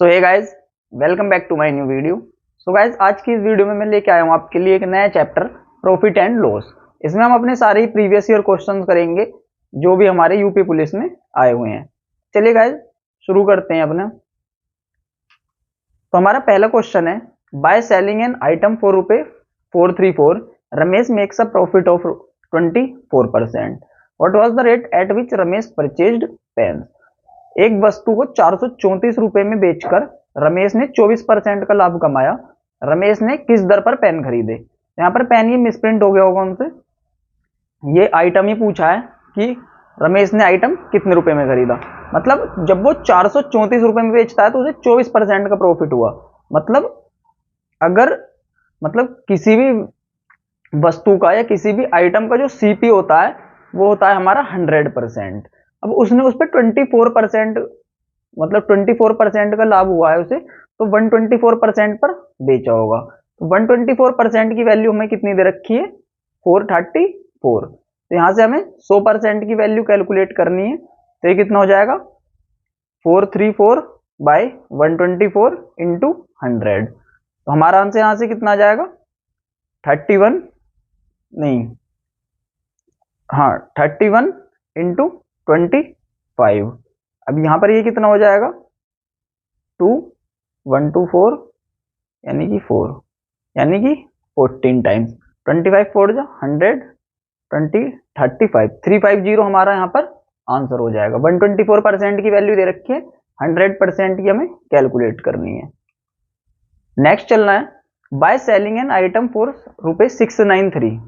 So hey guys, welcome back to my new video. So guys, आज की इस video में मैं लेके आया हूँ आपके लिए एक नया चैप्टर, प्रॉफिट एंड लॉस। इसमें हम अपने सारे ही प्रीवियस ईयर क्वेश्चंस करेंगे जो भी हमारे यूपी पुलिस में आए हुए हैं। चलिए गाइज, शुरू करते हैं अपना। तो हमारा पहला क्वेश्चन है, by selling an item for ₹434 Ramesh makes a profit of 24%। What was the rate at which Ramesh purchased pen. एक वस्तु को 434 रुपए में बेचकर रमेश ने 24% का लाभ कमाया। रमेश ने किस दर पर पेन खरीदे। यहाँ पर पेन ये मिसप्रिंट हो गया होगा उनसे। ये आइटम ही पूछा है कि रमेश ने आइटम कितने रुपए में खरीदा। मतलब जब वो 434 रुपए में बेचता है तो उसे 24% का प्रॉफिट हुआ। मतलब अगर किसी भी वस्तु का या किसी भी आइटम का जो सीपी होता है वो होता है हमारा 100%। अब उसने उस पर 24% मतलब 24% का लाभ हुआ है उसे, तो 124% पर बेचा होगा। तो 124% की वैल्यू हमें कितनी दे रखी है, 434। तो यहां से हमें 100% की वैल्यू कैलकुलेट करनी है। तो ये कितना हो जाएगा, 434 बाई 124 इंटू 100। तो हमारा आंसर यहां से कितना आ जाएगा, 31 नहीं, हाँ 31 इंटू 25। अब यहां पर ये कितना हो जाएगा, 2 1 2 4 यानी कि 4 यानी कि 14 टाइम्स 25 4 जा 100 20 35 350 हमारा यहाँ पर आंसर हो जाएगा। 124% की वैल्यू दे रखी है, 100% की हमें कैलकुलेट करनी है। नेक्स्ट चलना है, by selling an item for ₹693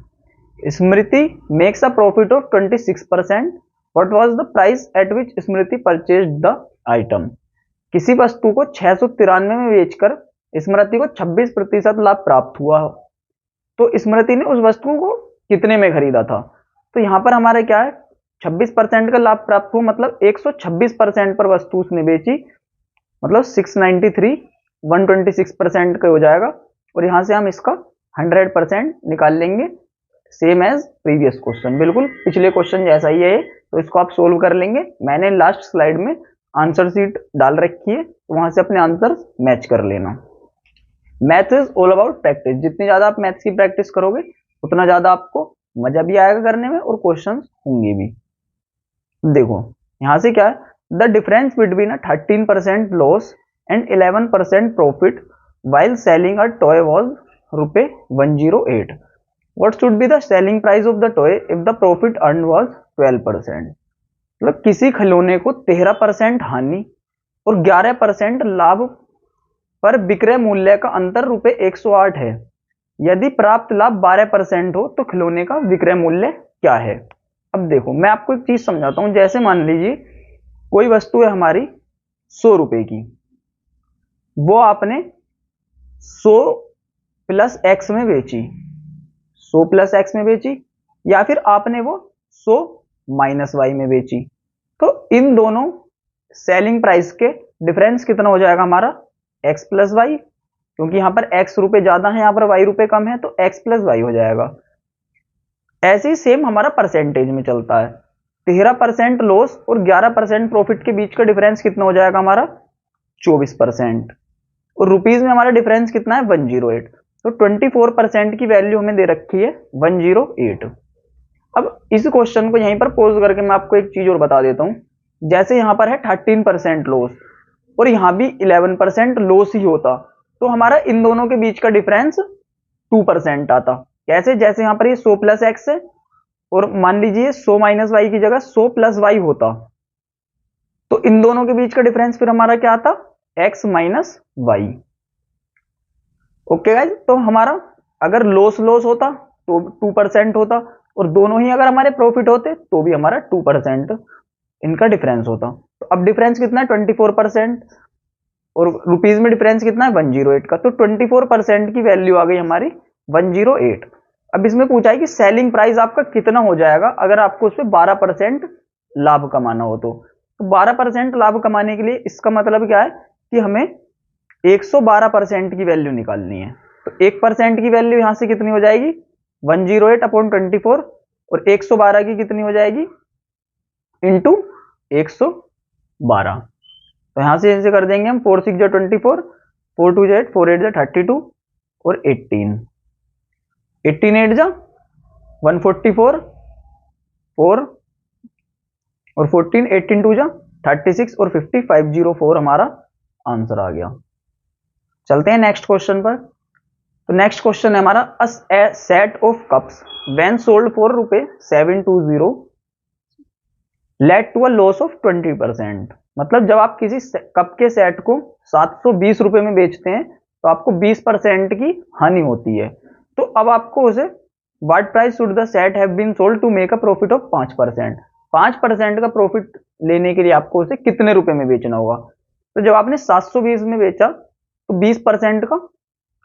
Smriti makes a profit of 26%। What was the price at which Smriti purchased the item. किसी वस्तु को 693 में बेचकर स्मृति को 26% लाभ प्राप्त हुआ। तो स्मृति ने उस वस्तु को कितने में खरीदा था। तो यहां पर हमारा क्या है, 26% का लाभ प्राप्त हुआ, मतलब 126% पर वस्तु उसने बेची, मतलब 693 126% का हो जाएगा। और यहां से हम इसका 100% निकाल लेंगे, सेम एज प्रीवियस क्वेश्चन, बिल्कुल पिछले क्वेश्चन जैसा ही है। तो इसको आप सोल्व कर लेंगे। मैंने लास्ट स्लाइड में आंसर शीट डाल रखी है, तो वहां से अपने आंसर मैच कर लेना। Math is all about practice. जितनी ज्यादा आप मैथ्स की प्रैक्टिस करोगे उतना ज्यादा आपको मजा भी आएगा करने में और क्वेश्चंस होंगे भी। देखो यहां से क्या है, the difference between 13% loss and 11% profit while selling a toy was ₹108। What should be the selling price of the toy if the profit earned was 12%। मतलब किसी खिलौने को 13% हानि और 11% लाभ पर विक्रय मूल्य का अंतर ₹108 है। यदि प्राप्त लाभ 12% हो तो खिलौने का विक्रय मूल्य क्या है। अब देखो मैं आपको एक चीज समझाता हूं। जैसे मान लीजिए कोई वस्तु है हमारी 100 रुपए की, वो आपने 100 प्लस एक्स में बेची, 100 प्लस एक्स में बेची, या फिर आपने वो 100 माइनस वाई में बेची। तो इन दोनों सेलिंग प्राइस के डिफरेंस कितना हो जाएगा हमारा, एक्स प्लस वाई, क्योंकि यहां पर एक्स रुपए ज्यादा है, यहां पर वाई रुपए कम है, तो एक्स प्लस वाई हो जाएगा। ऐसे ही सेम हमारा परसेंटेज में चलता है। 13% लॉस और 11% प्रॉफिट के बीच का डिफरेंस कितना हो जाएगा हमारा, 24%। और रुपीज में हमारा डिफरेंस कितना है, 108। तो 24% की वैल्यू हमें दे रखी है 108। अब इस क्वेश्चन को यहीं पर पोज करके मैं आपको एक चीज और बता देता हूं। जैसे यहां पर है 13% लॉस और यहां भी 11% लॉस ही होता, तो हमारा इन दोनों के बीच का डिफरेंस 2% आता। कैसे, जैसे यहां पर ये 100 प्लस एक्स है और मान लीजिए 100 माइनस वाई की जगह 100 प्लस वाई होता, तो इन दोनों के बीच का डिफरेंस फिर हमारा क्या आता, X minus Y. Okay guys, तो हमारा अगर लॉस होता तो 2% होता, और दोनों ही अगर हमारे प्रॉफिट होते तो भी हमारा 2% इनका डिफरेंस होता। तो अब डिफरेंस कितना है, 24%, और रुपीज में डिफरेंस कितना है, 108 का। तो 24% की वैल्यू आ गई हमारी 108। अब इसमें पूछा है कि सेलिंग प्राइस आपका कितना हो जाएगा अगर आपको उस पर 12% लाभ कमाना हो। तो 12% लाभ कमाने के लिए इसका मतलब क्या है कि हमें 112% की वैल्यू निकालनी है। तो 1% की वैल्यू यहां से कितनी हो जाएगी, 108 अपॉन 24, और 112 की कितनी हो जाएगी, इंटू 112। तो यहाँ से ऐसे कर देंगे हम 4 6 जा 24, 4 2 जा 8, 4 8 जा 32 और 18, 18 8 जा 144, 4 और 14, 18 2 जा 36 और 50, 504 हमारा आंसर आ गया। चलते हैं नेक्स्ट क्वेश्चन पर। तो नेक्स्ट क्वेश्चन है हमारा, a set of cups when sold for ₹720 led to a loss of 20%। मतलब जब आप किसी कप के सेट को 720 रुपए में बेचते हैं तो आपको 20% की हानि होती है। तो अब आपको उसे what price should the set have been sold to make a profit of 5%। 5% का प्रॉफिट लेने के लिए आपको उसे कितने रुपए में बेचना होगा। तो जब आपने 720 में बेचा तो 20% का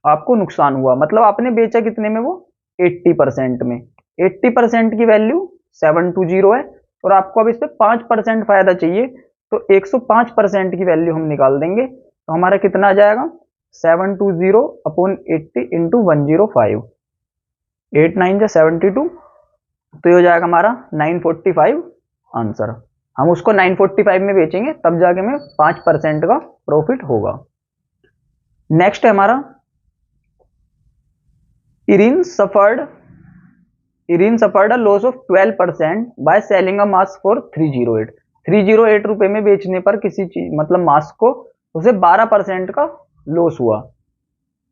आपको नुकसान हुआ, मतलब आपने बेचा कितने में, वो 80% में। 80% की वैल्यू 720 है और आपको अब इस पे 5% फायदा चाहिए, तो 105% की वैल्यू हम निकाल देंगे। तो हमारा कितना आ जाएगा, 720 अपॉन 80 इंटू 105, 8 9 जा 72, तो ये हो जाएगा हमारा 945 आंसर। हम उसको 945 में बेचेंगे तब जाके हमें 5% का प्रॉफिट होगा। नेक्स्ट है हमारा, Irene suffered a loss of 12% by selling a mask for 308। 308 रुपए में बेचने पर किसी चीज मतलब मास्क को उसे 12% का लॉस हुआ।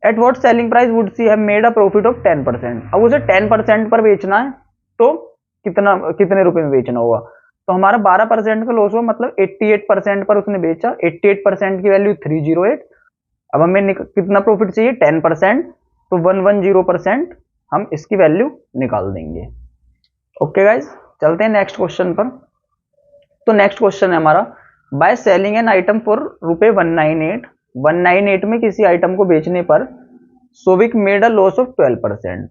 At what selling price would she have made a profit of 10%। अब उसे 10% पर बेचना है तो कितने रुपए में बेचना होगा। तो हमारा 12% का लॉस हुआ, मतलब 88% पर उसने बेचा। 88% की वैल्यू 308। अब हमें कितना प्रॉफिट चाहिए, 10%, तो 110% हम इसकी वैल्यू निकाल देंगे। ओके गाइज, चलते हैं नेक्स्ट क्वेश्चन पर। तो नेक्स्ट क्वेश्चन है हमारा, by selling an item for ₹198, 198 में किसी आइटम को बेचने पर Souvik made a loss of 12%।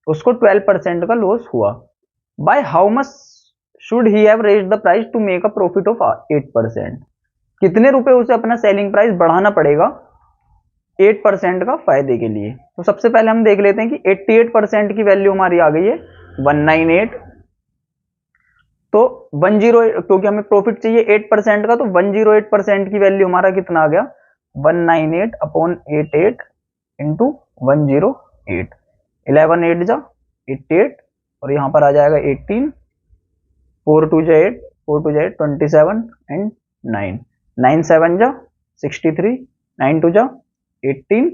उसको 12% का लॉस हुआ। By how much should he have raised the price to make a profit of 8%। कितने रुपए उसे अपना सेलिंग प्राइस बढ़ाना पड़ेगा 8% का फायदे के लिए। तो सबसे पहले हम देख लेते हैं कि 88% की वैल्यू हमारी आ गई है 198, तो 108, क्योंकि हमें प्रॉफिट चाहिए 8% का, तो 108% की वैल्यू हमारा कितना आ गया, 198 अपॉन 88 इंटू 108, 11 8 जा 88 और यहाँ पर आ जाएगा 18, 4 2 जा 8, 4 2 जा 8, 27 एंड 9, 9 7 जा 63, 9 2 जा 18,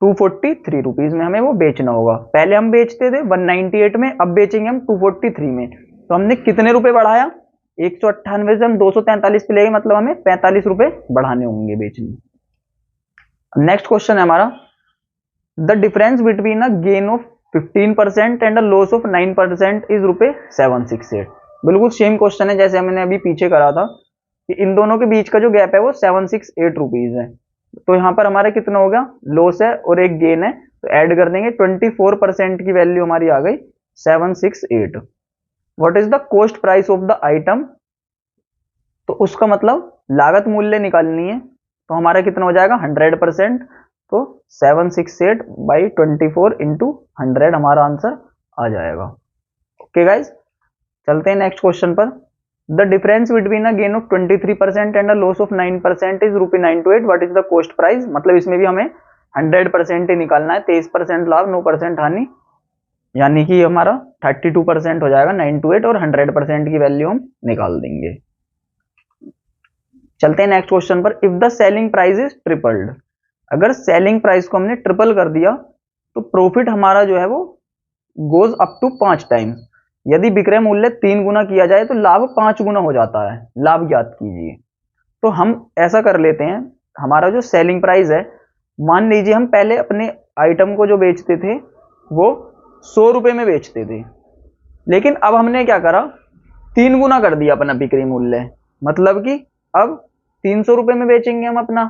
243 रुपीज में हमें वो बेचना होगा। पहले हम बेचते थे 198 में, अब बेचेंगे हम 243 में। तो हमने कितने रुपए बढ़ाया, 198 से हम 243 पे ले गए, मतलब हमें 45 रुपए बढ़ाने होंगे बेचने। नेक्स्ट क्वेश्चन है हमारा, the difference between a gain of 15% and a loss of 9% is ₹768। बिल्कुल सेम क्वेश्चन है जैसे हमने अभी पीछे करा था कि इन दोनों के बीच का जो गैप है वो 768 रुपीज है। तो यहां पर हमारा कितना हो गया, लॉस है और एक गेन है, तो ऐड कर देंगे, 24% की वैल्यू हमारी आ गई 768। What is the cost price of the item, तो उसका मतलब लागत मूल्य निकालनी है, तो हमारा कितना हो जाएगा 100%, तो 768 बाई 24 इंटू 100 हमारा आंसर आ जाएगा। ओके गाइज, चलते हैं नेक्स्ट क्वेश्चन पर। The difference between a gain of 23% and a loss of 9% is ₹928। What is the cost price, मतलब इसमें भी हमें 100% ही निकालना है, 23% लाभ 9% हानि, यानी कि हमारा 32% हो जाएगा 928 और 100% की वैल्यू हम निकाल देंगे। चलते हैं नेक्स्ट क्वेश्चन पर। If the selling price is tripled, अगर सेलिंग प्राइस को हमने ट्रिपल कर दिया तो प्रॉफिट हमारा जो है वो गोज अप टू 5 टाइम्स। यदि विक्रय मूल्य 3 गुना किया जाए तो लाभ 5 गुना हो जाता है। लाभ ज्ञात कीजिए। तो हम ऐसा कर लेते हैं, हमारा जो सेलिंग प्राइस है, मान लीजिए हम पहले अपने आइटम को जो बेचते थे वो 100 रुपए में बेचते थे, लेकिन अब हमने क्या करा, 3 गुना कर दिया अपना बिक्री मूल्य, मतलब कि अब 300 रुपए में बेचेंगे हम अपना।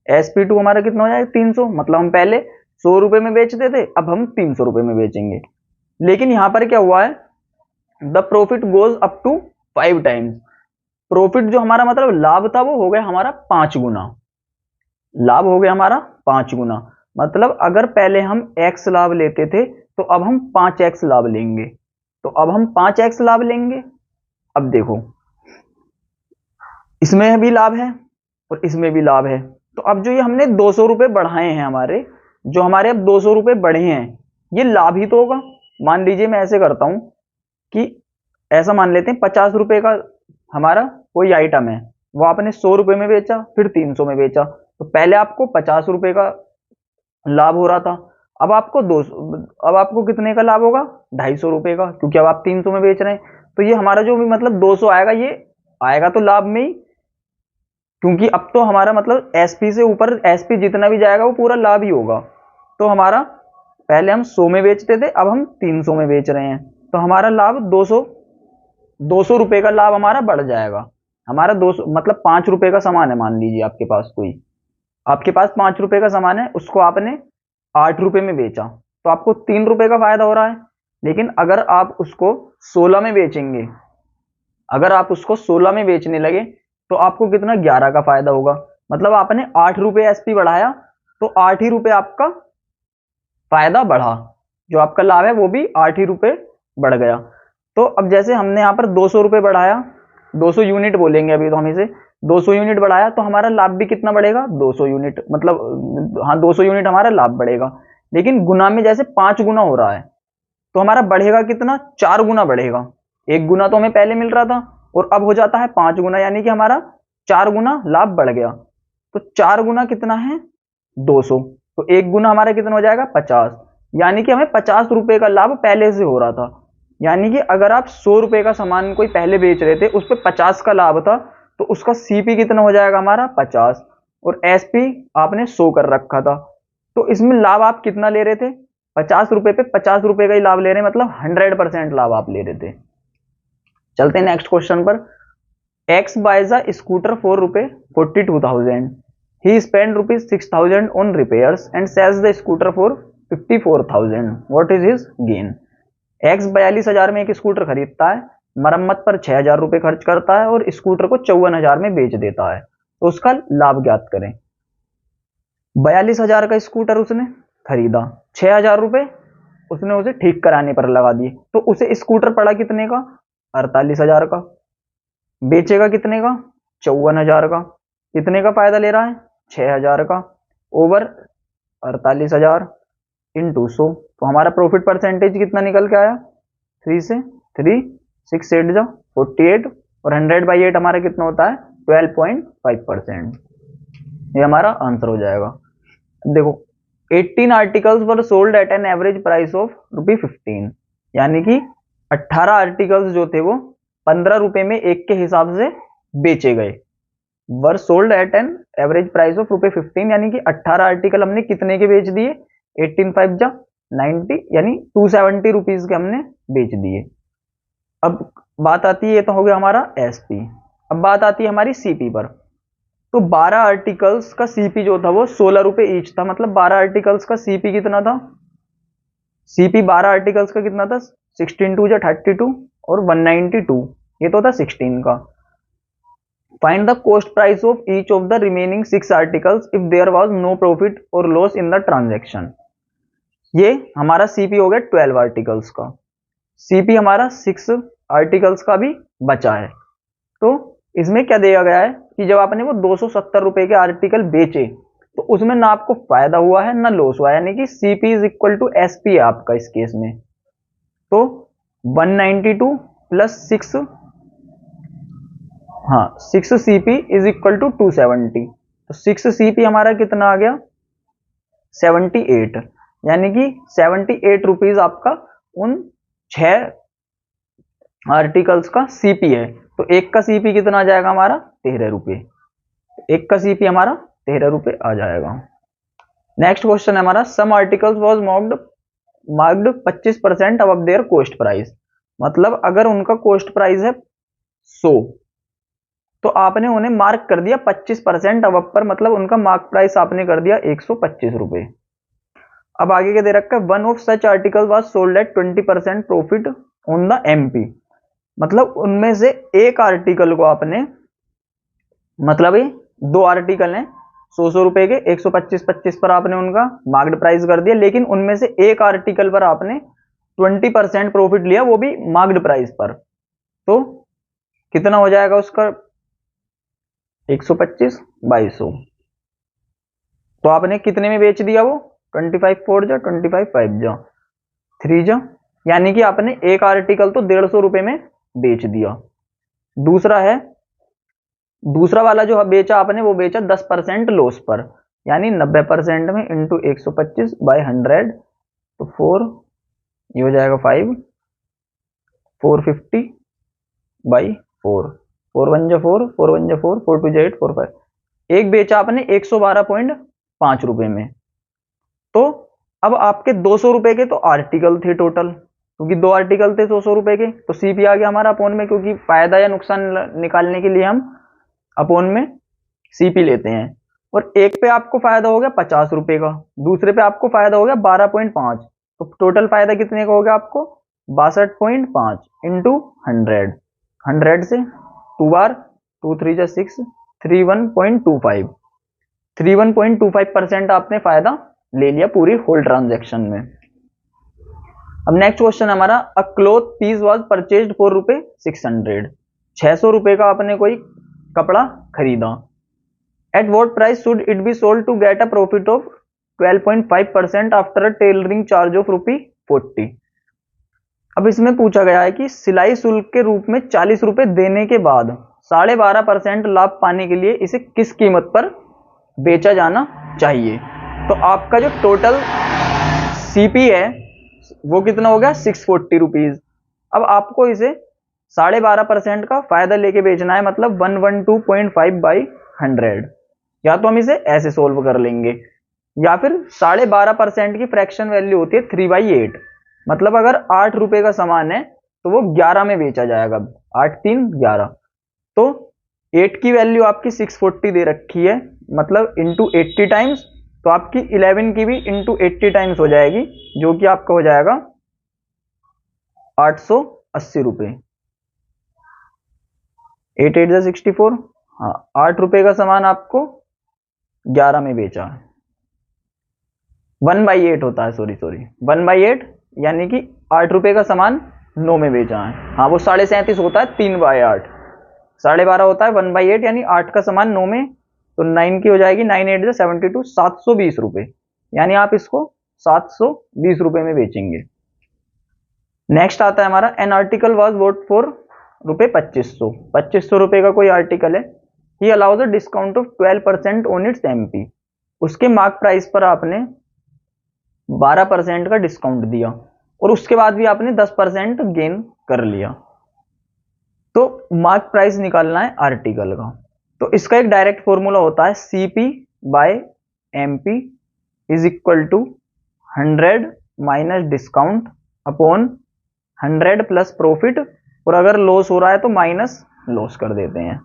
SP2 हमारा कितना हो जाएगा 300, मतलब हम पहले 100 रुपए में बेचते थे, अब हम 300 रुपए में बेचेंगे। लेकिन यहां पर क्या हुआ है, the profit goes up to 5 times. Profit जो हमारा मतलब लाभ था वो हो गया हमारा 5 गुना। लाभ हो गया हमारा 5 गुना, मतलब अगर पहले हम x लाभ लेते थे तो अब हम 5x लाभ लेंगे, तो अब हम 5x लाभ लेंगे। अब देखो इसमें भी लाभ है, और इसमें भी लाभ है। तो अब जो ये हमने 200 रुपये बढ़ाए हैं, हमारे जो हमारे अब 200 रुपये बढ़े हैं, ये लाभ ही तो होगा। मान लीजिए मैं ऐसे करता हूं कि ऐसा मान लेते हैं 50 रुपये का हमारा कोई आइटम है, वो आपने 100 रुपये में बेचा, फिर 300 में बेचा, तो पहले आपको 50 रुपये का लाभ हो रहा था, अब आपको 200, अब आपको कितने का लाभ होगा, 250 रुपये का, क्योंकि अब आप 300 में बेच रहे हैं। तो ये हमारा जो भी मतलब 200 आएगा, ये आएगा तो लाभ में ही, क्योंकि अब तो हमारा मतलब एसपी से ऊपर एसपी जितना भी जाएगा वो पूरा लाभ ही होगा। तो हमारा पहले हम 100 में बेचते थे, अब हम 300 में बेच रहे हैं, तो हमारा लाभ 200 रुपये का लाभ हमारा बढ़ जाएगा। हमारा 200 मतलब 5 रुपये का सामान है, मान लीजिए आपके पास कोई, आपके पास 5 रुपये का सामान है, उसको आपने 8 रुपये में बेचा, तो आपको 3 रुपये का फायदा हो रहा है। लेकिन अगर आप उसको 16 में बेचेंगे, अगर आप उसको 16 में बेचने लगे, तो आपको कितना, 11 का फायदा होगा। मतलब आपने 8 रुपये एसपी बढ़ाया, तो 8 ही रुपये आपका फायदा बढ़ा, जो आपका लाभ है वो भी 8 ही रुपये बढ़ गया। तो अब जैसे हमने यहाँ पर 200 रुपये बढ़ाया, 200 यूनिट बोलेंगे अभी तो हम इसे, 200 यूनिट बढ़ाया, तो हमारा लाभ भी कितना बढ़ेगा, 200 यूनिट, मतलब हाँ 200 यूनिट हमारा लाभ बढ़ेगा। लेकिन गुना में जैसे 5 गुना हो रहा है, तो हमारा बढ़ेगा कितना, 4 गुना बढ़ेगा। 1 गुना तो हमें पहले मिल रहा था, और अब हो जाता है 5 गुना, यानी कि हमारा 4 गुना लाभ बढ़ गया। तो 4 गुना कितना है, 200, तो 1 गुना हमारा कितना हो जाएगा, 50, यानी कि हमें 50 रुपये का लाभ पहले से हो रहा था। यानी कि अगर आप 100 रुपये का सामान कोई पहले बेच रहे थे, उस पर 50 का लाभ था, तो उसका सीपी कितना हो जाएगा हमारा, 50, और एसपी आपने 100 कर रखा था। तो इसमें लाभ आप कितना ले रहे थे, 50 रुपये पे 50 रुपये का ही लाभ ले रहे हैं, मतलब 100% लाभ आप ले रहे थे। चलते हैं नेक्स्ट क्वेश्चन पर। X buys a scooter for रुपये 42,000, he spend ₹6,000 on repairs and sells the scooter for 54,000, what is his gain. X 42,000 में एक स्कूटर खरीदता है, मरम्मत पर 6,000 रुपये खर्च करता है और स्कूटर को 54,000 में बेच देता है, तो उसका लाभ ज्ञात करें। 42,000 का स्कूटर उसने खरीदा, 6,000 रुपये उसने उसे ठीक कराने पर लगा दिए, तो उसे स्कूटर पड़ा कितने का, 48,000 का। बेचेगा कितने का, 54,000 का। कितने का फायदा ले रहा है, 6,000 का, ओवर 48,000 इंटू 100, तो हमारा प्रॉफिट परसेंटेज कितना निकल के आया, 3 से 3, 6 8 जा 48, और 100/8 हमारा कितना होता है, 12.5%। ये हमारा आंसर हो जाएगा। देखो 18 articles were sold at an average price of ₹15, यानी कि 18 आर्टिकल्स जो थे वो 15 रुपए में एक के हिसाब से बेचे गए। Were sold at an average price of ₹15, यानी कि 18 आर्टिकल हमने कितने के बेच दिए, 18 5 जा 90, यानी 270 रुपीज के हमने बेच दिए। अब बात आती है, ये तो हो गया हमारा एसपी। अब बात आती है हमारी सीपी पर। तो 12 आर्टिकल्स का सीपी जो था वो 16 रुपए ईच था, मतलब 12 आर्टिकल्स का सीपी कितना था, सीपी 12 आर्टिकल्स का कितना था, 16 2 जा 32 और 192, ये तो था 16 का। Find the cost price of each of the remaining 6 articles if there was no profit और लॉस इन द ट्रांजैक्शन। ये हमारा सीपी हो गया 12 आर्टिकल्स का, सीपी हमारा 6 आर्टिकल्स का भी बचा है। तो इसमें क्या दिया गया है कि जब आपने वो 270 रुपए के आर्टिकल बेचे, तो उसमें ना आपको फायदा हुआ है ना लॉस हुआ है, यानी कि CP is equal to SP है आपका इस केस में। तो 192 प्लस 6, हाँ 6 सीपी इज इक्वल टू 270, तो 6 सीपी हमारा कितना आ गया, 78, यानी कि 78 रुपीज आपका उन 6 आर्टिकल्स का सीपी है। तो एक का सीपी कितना आ जाएगा हमारा, 13 रुपये, एक का सीपी हमारा 13 रुपये आ जाएगा। नेक्स्ट क्वेश्चन है हमारा, some articles was marked 25% above their cost price. मतलब अगर उनका कॉस्ट प्राइस है 100, तो आपने उन्हें मार्क कर दिया 25% अबव पर, मतलब उनका मार्क प्राइस आपने कर दिया 125 रुपये। अब आगे क्या दे रखा है, one of such article was sold at 20% profit on the MP. मतलब उनमें से एक आर्टिकल को आपने, मतलब ये 2 आर्टिकल हैं 100 रुपए के, 125 पर आपने उनका मार्क्ड प्राइस कर दिया, लेकिन उनमें से एक आर्टिकल पर आपने 20% प्रॉफिट लिया, वो भी मार्क्ड प्राइस पर। तो कितना हो जाएगा उसका, 125 2200। तो आपने कितने में बेच दिया वो? 25 4 जा 25 5 जा 3 जा, यानी कि आपने एक आर्टिकल तो 150 रुपए में बेच दिया। दूसरा है, दूसरा वाला जो बेचा आपने वो बेचा 10% लॉस पर, यानी 90% में इंटू 125 बाई 100, तो 4, ये हो जाएगा 5, 450 बाई 4, 4 1 जा 4, 4 1 जा 4, 4 2 जा 8, 4 5। एक बेचा आपने 112.5 रुपए में। तो अब आपके 200 रुपए के तो आर्टिकल थे टोटल, क्योंकि दो आर्टिकल थे 200 रुपए के, तो सीपी आ गया हमारा अपोन में, क्योंकि फायदा या नुकसान निकालने के लिए हम अपोन में सीपी लेते हैं। और एक पे आपको फायदा हो गया 50 रुपए का, दूसरे पे आपको फायदा हो गया 12.5, तो टोटल फायदा कितने का हो गया आपको? 62.5 इंटू 100, 100 से 2 बार, 2 3 जा 6, 31.25, 31.25% आपने फायदा ले लिया पूरी होल ट्रांजैक्शन में। अब नेक्स्ट क्वेश्चन हमारा, a cloth piece was purchased for ₹600, 600 रुपए का आपने कोई कपड़ा खरीदा। At what price should it be sold to get a profit of 12.5% after a tailoring charge of ₹40। अब इसमें पूछा गया है कि सिलाई शुल्क के रूप में 40 रुपए देने के बाद 12.5% लाभ पाने के लिए इसे किस कीमत पर बेचा जाना चाहिए। तो आपका जो टोटल सीपी है वो कितना हो गया? 640 रुपीज। अब आपको इसे 12.5% का फायदा लेके बेचना है, मतलब 112.5 बाई 100। या तो हम इसे ऐसे सोल्व कर लेंगे, या फिर 12.5% की फ्रैक्शन वैल्यू होती है 3/8, मतलब अगर 8 रुपए का सामान है तो वो 11 में बेचा जाएगा। 8 3 11, तो 8 की वैल्यू आपकी 640 दे रखी है, मतलब इंटू 80 टाइम्स, तो आपकी 11 की भी इंटू 80 टाइम्स हो जाएगी, जो कि आपका हो जाएगा 880 रुपए। 8 8 जा 64, हाँ 8 रुपए का सामान आपको 11 में बेचा है। 1/8 होता है, सॉरी 1/8, यानी कि 8 रुपए का सामान 9 में बेचा है। हाँ वो 37.5 होता है 3/8, 12.5 होता है 1/8, यानी 8 का सामान 9 में, तो 9 की हो जाएगी 9 8 जा 72, 720 रुपए, यानी आप इसको 720 रुपए में बेचेंगे। नेक्स्ट आता है हमारा, an article was boat for ₹2500, 2500 रुपए का कोई आर्टिकल है। ही allows a discount of 12% on it's MP, उसके मार्क प्राइस पर आपने 12% का डिस्काउंट दिया, और उसके बाद भी आपने 10% गेन कर लिया। तो मार्क प्राइस निकालना है आर्टिकल का, तो इसका एक डायरेक्ट फॉर्मूला होता है, CP by MP is equal to 100 minus discount upon 100 plus profit, और अगर लॉस हो रहा है तो माइनस लॉस कर देते हैं।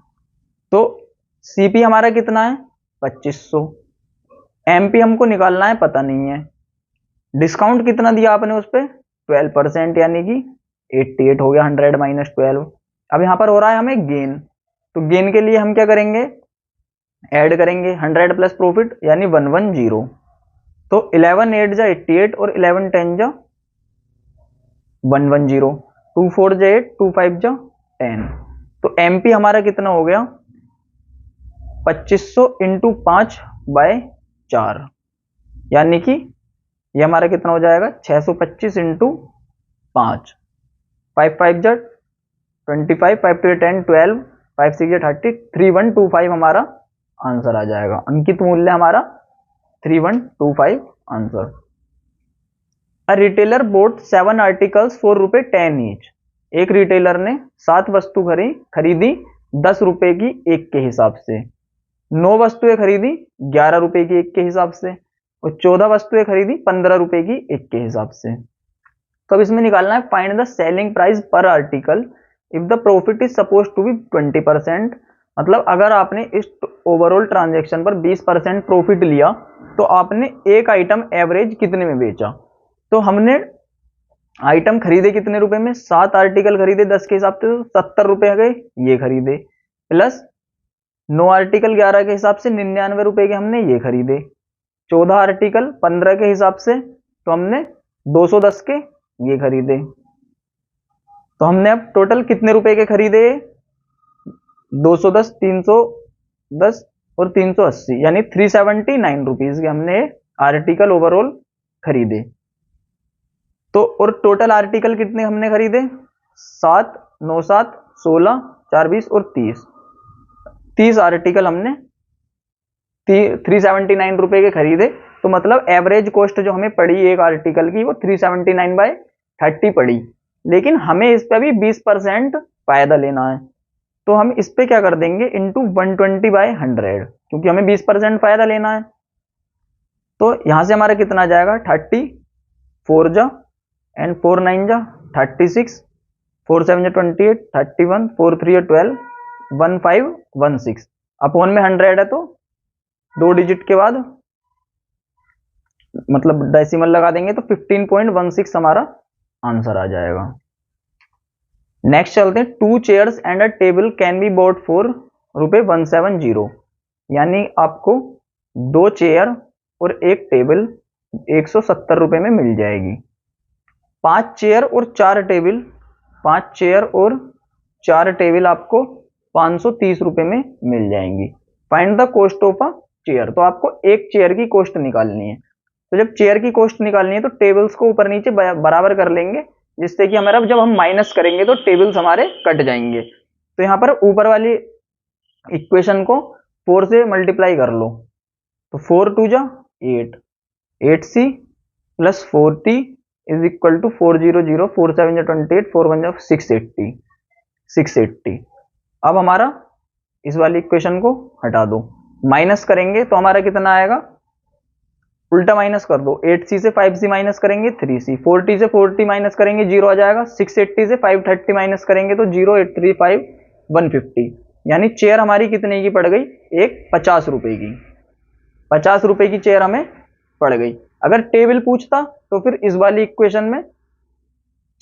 तो सीपी हमारा कितना है? 2500, एमपी हमको निकालना है, पता नहीं है। डिस्काउंट कितना दिया आपने उस पर? 12%, यानी कि 88 हो गया, 100 माइनस 12। अब यहां पर हो रहा है हमें गेन, तो गेन के लिए हम क्या करेंगे? ऐड करेंगे 100 प्लस प्रॉफिट, यानी 110। तो 11 8 जा 88, और 11 10 जा 110, 2 4 जा 8, 2 5 जा 10। तो एमपी हमारा कितना हो गया? 2500 इंटू 5/4, यानी कि ये हमारा कितना हो जाएगा? 625 इंटू 5, 5 5 जा 25, 5 2 10 12, 5 6 जा 30, 3125 हमारा आंसर आ जाएगा। अंकित मूल्य हमारा 3125 answer. A retailer boat 7 articles for ₹10 each, एक रिटेलर ने 7 वस्तु खरीदी 10 रुपए की एक के हिसाब से, 9 वस्तुएं खरीदी 11 रुपए की एक के हिसाब से, और 14 वस्तुएं खरीदी 15 रुपए की एक के हिसाब से। तो अब इसमें निकालना है, find the selling price per article if the profit is suppose to be 20%, मतलब अगर आपने इस ओवरऑल ट्रांजेक्शन पर 20% प्रॉफिट लिया तो आपने एक आइटम एवरेज कितने में बेचा। तो हमने आइटम खरीदे कितने रुपए में? 7 आर्टिकल खरीदे 10 के हिसाब से, तो 70 रुपए गए ये खरीदे, प्लस 9 आर्टिकल 11 के हिसाब से 99 रुपए के हमने ये खरीदे, 14 आर्टिकल 15 के हिसाब से तो हमने 210 के ये खरीदे। तो हमने अब टोटल कितने रुपए के खरीदे? 210, 310, और 380, यानी 379 रुपीज के हमने आर्टिकल ओवरऑल खरीदे। तो और टोटल आर्टिकल कितने हमने खरीदे? 7, 9, 7, 16, 4, 20 और 30 आर्टिकल हमने 379 रुपए के खरीदे। तो मतलब एवरेज कॉस्ट जो हमें पड़ी एक आर्टिकल की वो 379/30 पड़ी। लेकिन हमें इस पे भी 20% फायदा लेना है, तो हम इस पे क्या कर देंगे, इंटू 120/100, क्योंकि हमें 20% फायदा लेना है। तो यहां से हमारा कितना आ जाएगा, 30, 4 जा एंड 4 9 जा 36, 4 7 जा 28, 31, 4 3 12, 1516 अपॉन में 100 है, तो 2 डिजिट के बाद मतलब डेसिमल लगा देंगे तो 15.16 हमारा आंसर आ जाएगा। नेक्स्ट चलते हैं, 2 chairs and a table can be bought for ₹170, यानी आपको 2 चेयर और एक टेबल 170 रुपए में मिल जाएगी। 5 चेयर और 4 टेबल, 5 चेयर और 4 टेबल आपको 530 रुपए में मिल जाएंगी। Find the cost of a chair, तो आपको एक चेयर की कॉस्ट निकालनी है। तो जब चेयर की कॉस्ट निकालनी है तो टेबल्स को ऊपर नीचे बराबर कर लेंगे, जिससे कि हमारा जब हम माइनस करेंगे तो टेबल्स हमारे कट जाएंगे। तो यहाँ पर ऊपर वाली इक्वेशन को 4 से मल्टीप्लाई कर लो, तो 4 2 जा 8, 8c plus 4t is equal to 400, 4 7 जा 28, 4 1 जा 680, 680। अब हमारा इस वाली इक्वेशन को हटा दो, माइनस करेंगे तो हमारा कितना आएगा, उल्टा माइनस कर दो, 8c से 5c माइनस करेंगे 3c, 4t से 4t माइनस करेंगे 0 आ जाएगा, 680 से 530 माइनस करेंगे तो 0, 835, 150, यानी चेयर हमारी कितने की पड़ गई, एक 50 रुपए की, 50 रुपए की चेयर हमें पड़ गई। अगर टेबल पूछता तो फिर इस वाली इक्वेशन में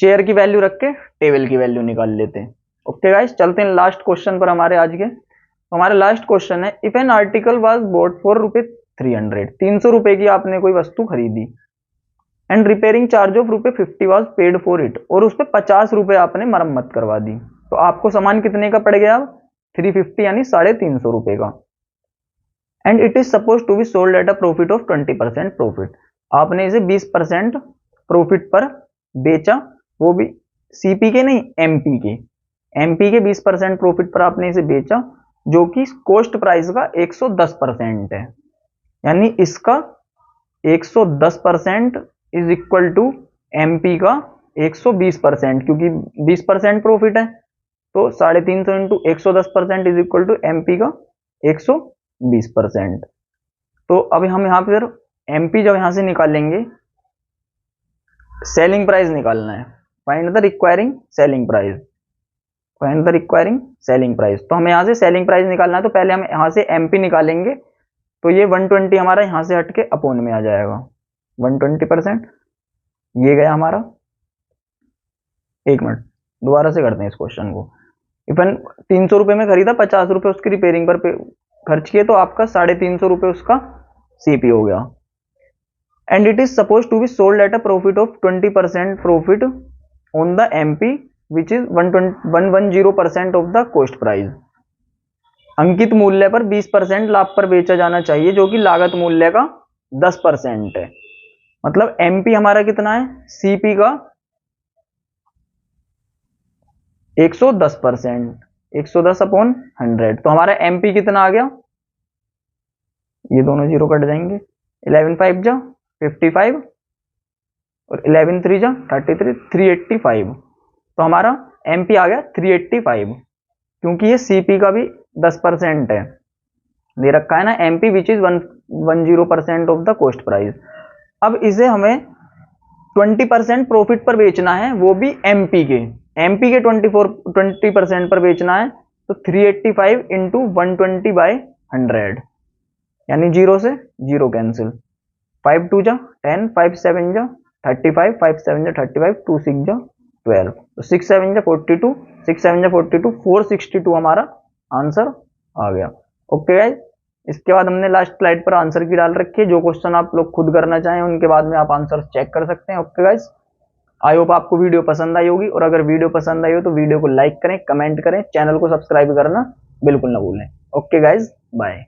चेयर की वैल्यू रख के टेबल की वैल्यू निकाल लेते हैं। ओके गाइस, चलते हैं लास्ट क्वेश्चन पर हमारे आज के। तो हमारा लास्ट क्वेश्चन है, if an article was bought for ₹300, 300 रुपए की आपने कोई वस्तु खरीदी, and repairing charge of ₹50 was paid for it, और उस पर 50 रुपए आपने मरम्मत करवा दी, तो आपको सामान कितने का पड़ गया, 350 यानी 350 रुपए का। And it is suppose to be sold at a profit of 20% profit, आपने इसे 20% प्रॉफिट पर बेचा, वो भी सीपी के नहीं, एमपी के, एमपी के 20% प्रॉफिट पर आपने इसे बेचा, जो कि कॉस्ट प्राइस का 110% है, यानी इसका 110% इज इक्वल टू एमपी का 120%, क्योंकि 20% प्रॉफिट है, तो 350 into 110% is equal to MP का 120%। तो अब हम यहाँ पर एमपी जब यहां से निकालेंगे, सेलिंग प्राइस निकालना है, find the requiring selling price, find the requiring selling price. तो हमें यहाँ से सेलिंग प्राइस निकालना है, तो पहले हम यहाँ से एमपी निकालेंगे, तो ये 120 हमारा यहाँ से हट के अपोन में आ जाएगा, 120%, ये गया हमारा। एक मिनट दोबारा से करते हैं इस क्वेश्चन को। इवन 300 रुपए में खरीदा, 50 रुपए उसकी रिपेयरिंग पर खर्च किए, तो आपका 350 रुपए उसका सीपी हो गया। And it is suppose to be sold at a profit of 20% profit on the MP which is 110% of the cost price, अंकित मूल्य पर 20% लाभ पर बेचा जाना चाहिए, जो कि लागत मूल्य का 10% है। मतलब एमपी हमारा कितना है, सीपी का 110%, 110 अपॉन 100, तो हमारा एमपी कितना आ गया, ये दोनों जीरो कट जाएंगे, 11 5 जा 55 और 11 3 जा 33, 385, तो हमारा एमपी आ गया 385, क्योंकि ये सीपी का भी 10% है, दे रखा है ना, MP which is 110% of the cost price. अब इसे हमें 20% प्रॉफिट पर बेचना है, वो भी एमपी के 20% पर बेचना है, तो 385 इंटू 120/100, यानी 0 से 0 कैंसिल, 5 2 जा 10, 5 7 जा 35, 5 7 जा 35, 2 6 जा 12, तो 6 7 जा 42, 6 7 जा 42, 462 हमारा आंसर आ गया। ओके गाइस, इसके बाद हमने लास्ट स्लाइड पर आंसर की डाल रखी है, जो क्वेश्चन आप लोग खुद करना चाहें उनके बाद में आप आंसर चेक कर सकते हैं। ओके गाइस, आई होप आपको वीडियो पसंद आई होगी, और अगर वीडियो पसंद आई हो तो वीडियो को लाइक करें, कमेंट करें, चैनल को सब्सक्राइब करना बिल्कुल ना भूलें। Okay guys, bye.